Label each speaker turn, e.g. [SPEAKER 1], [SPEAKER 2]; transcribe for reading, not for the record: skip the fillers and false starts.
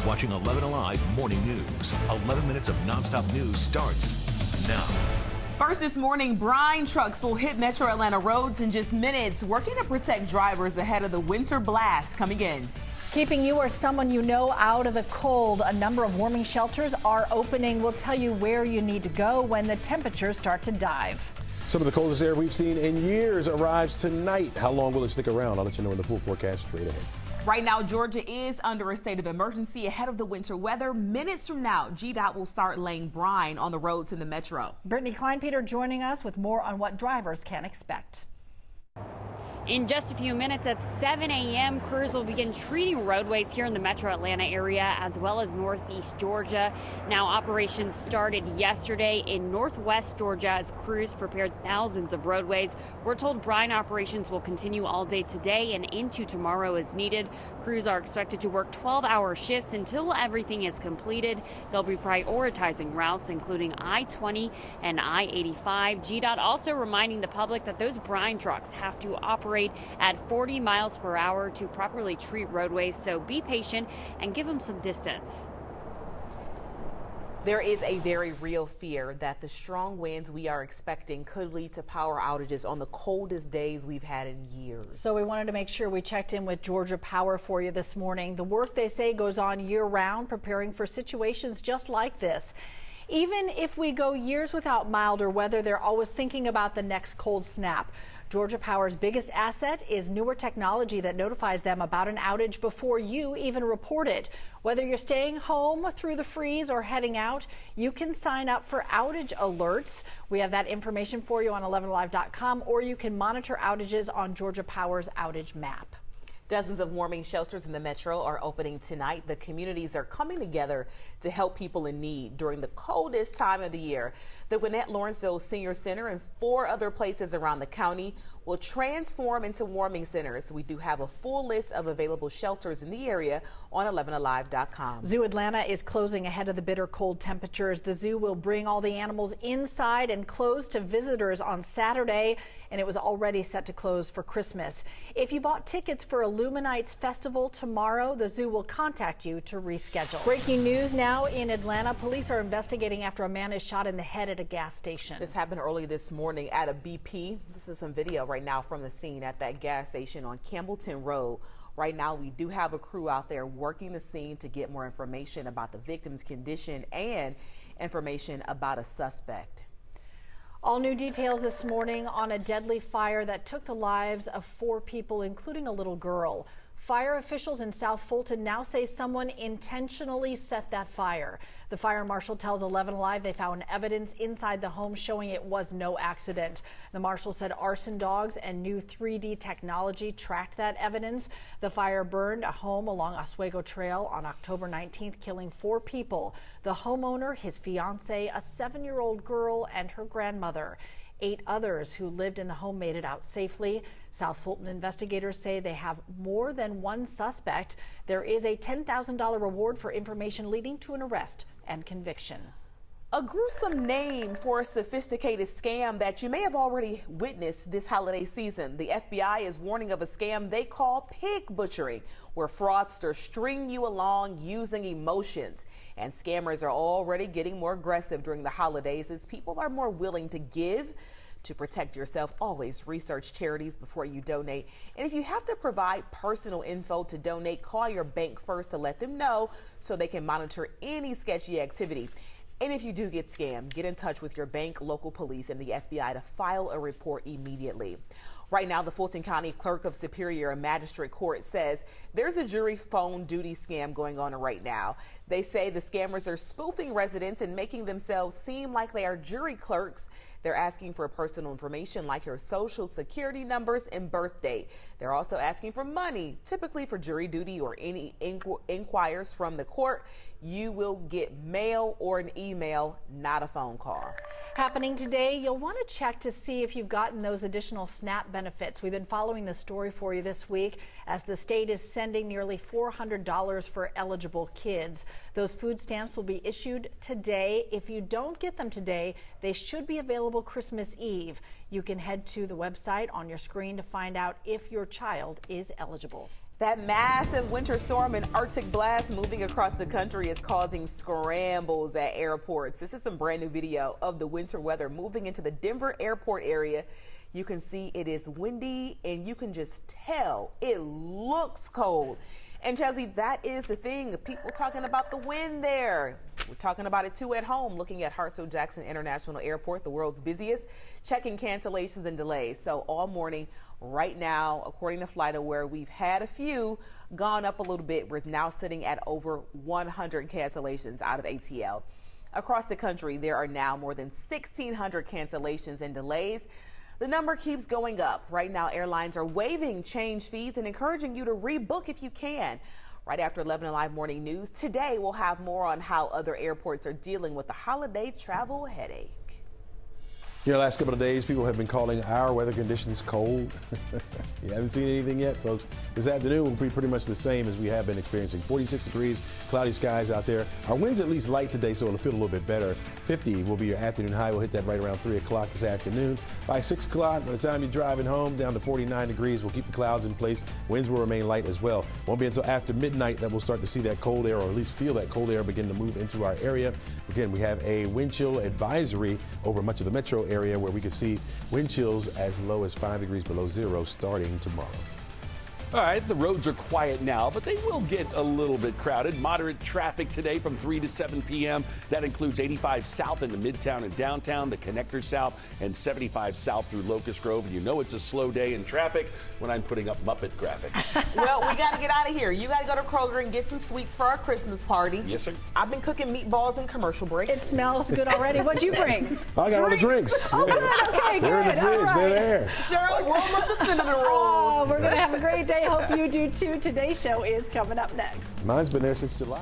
[SPEAKER 1] watching 11 Alive Morning News. 11 minutes of nonstop news starts now.
[SPEAKER 2] First this morning, brine trucks will hit Metro Atlanta roads in just minutes, working to protect drivers ahead of the winter blast coming in.
[SPEAKER 3] Keeping you or someone you know out of the cold. A number of warming shelters are opening. We'll tell you where you need to go when the temperatures start to dive.
[SPEAKER 4] Some of the coldest air we've seen in years arrives tonight. How long will it stick around? I'll let you know in the full forecast straight ahead.
[SPEAKER 2] Right now, Georgia is under a state of emergency ahead of the winter weather. Minutes from now, GDOT will start laying brine on the roads in the metro.
[SPEAKER 3] Brittany Kleinpeter joining us with more on what drivers can expect.
[SPEAKER 5] In just a few minutes at 7 a.m., crews will begin treating roadways here in the metro Atlanta area as well as northeast Georgia. Now, operations started yesterday in northwest Georgia as crews prepared thousands of roadways. We're told brine operations will continue all day today and into tomorrow as needed. Crews are expected to work 12-hour shifts until everything is completed. They'll be prioritizing routes including I-20 and I-85. GDOT also reminding the public that those brine trucks have to operate at 40 miles per hour to properly treat roadways, so be patient and give them some distance.
[SPEAKER 2] There is a very real fear that the strong winds we are expecting could lead to power outages on the coldest days we've had in years.
[SPEAKER 3] So we wanted to make sure we checked in with Georgia Power for you this morning. The work, they say, goes on year-round, preparing for situations just like this. Even if we go years without milder weather, they're always thinking about the next cold snap. Georgia Power's biggest asset is newer technology that notifies them about an outage before you even report it. Whether you're staying home through the freeze or heading out, you can sign up for outage alerts. We have that information for you on 11alive.com, or you can monitor outages on Georgia Power's outage map.
[SPEAKER 2] Dozens of warming shelters in the metro are opening tonight. The communities are coming together to help people in need during the coldest time of the year. The Gwinnett Lawrenceville Senior Center and 4 other places around the county will transform into warming centers. We do have a full list of available shelters in the area on 11alive.com.
[SPEAKER 3] Zoo Atlanta is closing ahead of the bitter cold temperatures. The zoo will bring all the animals inside and close to visitors on Saturday, and it was already set to close for Christmas. If you bought tickets for Illuminite's festival tomorrow, the zoo will contact you to reschedule. Breaking news now in Atlanta. Police are investigating after a man is shot in the head at a gas station.
[SPEAKER 2] This happened early this morning at a BP. This is some video right now from the scene at that gas station on Campbellton Road. Right now, we do have a crew out there working the scene to get more information about the victim's condition and information about a suspect.
[SPEAKER 3] All new details this morning on a deadly fire that took the lives of 4 people, including a little girl. Fire officials in South Fulton now say someone intentionally set that fire. The fire marshal tells 11 Alive they found evidence inside the home showing it was no accident. The marshal said arson dogs and new 3D technology tracked that evidence. The fire burned a home along Oswego Trail on October 19th, killing 4 people. The homeowner, his fiance, a 7-year-old girl, and her grandmother. 8 others who lived in the home made it out safely. South Fulton investigators say they have more than one suspect. There is a $10,000 reward for information leading to an arrest and conviction.
[SPEAKER 2] A gruesome name for a sophisticated scam that you may have already witnessed this holiday season. The FBI is warning of a scam they call pig butchering, where fraudsters string you along using emotions. And scammers are already getting more aggressive during the holidays as people are more willing to give. To protect yourself, always research charities before you donate. And if you have to provide personal info to donate, call your bank first to let them know so they can monitor any sketchy activity. And if you do get scammed, get in touch with your bank, local police, and the FBI to file a report immediately. Right now, the Fulton County Clerk of Superior and Magistrate Court says there's a jury phone duty scam going on right now. They say the scammers are spoofing residents and making themselves seem like they are jury clerks. They're asking for personal information like your social security numbers and birth date. They're also asking for money, typically for jury duty or any inquiries from the court. You will get mail or an email, not a phone call.
[SPEAKER 3] Happening today, you'll want to check to see if you've gotten those additional SNAP benefits. We've been following this story for you this week as the state is sending nearly $400 for eligible kids. Those food stamps will be issued today. If you don't get them today, they should be available Christmas Eve. You can head to the website on your screen to find out if your child is eligible.
[SPEAKER 2] That massive winter storm and Arctic blast moving across the country is causing scrambles at airports. This is some brand new video of the winter weather moving into the Denver airport area. You can see it is windy and you can just tell it looks cold. And Chelsea, that is the thing. People talking about the wind there. We're talking about it too at home, looking at Hartsfield-Jackson International Airport, the world's busiest, checking cancellations and delays. So all morning, right now, according to FlightAware, we've had a few gone up a little bit. We're now sitting at over 100 cancellations out of ATL. Across the country, there are now more than 1,600 cancellations and delays. The number keeps going up. Right now, airlines are waiving change fees and encouraging you to rebook if you can. Right after 11 Alive Morning News, today we'll have more on how other airports are dealing with the holiday travel headache.
[SPEAKER 4] You know, last couple of days, people have been calling our weather conditions cold. You haven't seen anything yet, folks. This afternoon will be pretty much the same as we have been experiencing. 46 degrees, cloudy skies out there. Our winds at least light today, so it'll feel a little bit better. 50 will be your afternoon high. We'll hit that right around 3 o'clock this afternoon. By 6 o'clock, by the time you're driving home, down to 49 degrees. We'll keep the clouds in place. Winds will remain light as well. Won't be until after midnight that we'll start to see that cold air, or at least feel that cold air begin to move into our area. Again, we have a wind chill advisory over much of the metro area, where we can see wind chills as low as 5 degrees below zero starting tomorrow.
[SPEAKER 6] All right, the roads are quiet now, but they will get a little bit crowded. Moderate traffic today from 3 to 7 p.m. That includes 85 south into Midtown and downtown, the connector south, and 75 south through Locust Grove. And you know it's a slow day in traffic when I'm putting up Muppet graphics.
[SPEAKER 2] Well, we got to get out of here. You got to go to Kroger and get some sweets for our Christmas party.
[SPEAKER 6] Yes, sir.
[SPEAKER 2] I've been cooking meatballs in commercial breaks.
[SPEAKER 3] It smells good already. What'd you bring?
[SPEAKER 4] I got all the drinks.
[SPEAKER 3] Oh, good. Okay,
[SPEAKER 4] They're in the
[SPEAKER 3] good.
[SPEAKER 4] fridge.
[SPEAKER 3] All right.
[SPEAKER 4] They're there.
[SPEAKER 2] Cheryl, roll up the cinnamon rolls.
[SPEAKER 3] Oh, we're going to have a great day. Hope you do too. Today's show is coming up next.
[SPEAKER 4] Mine's been there since July.